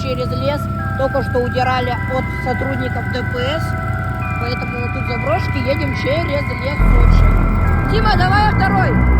через лес. Только что удирали от сотрудников ДПС. Поэтому тут заброшки, едем через лес дальше. Дима, давай второй!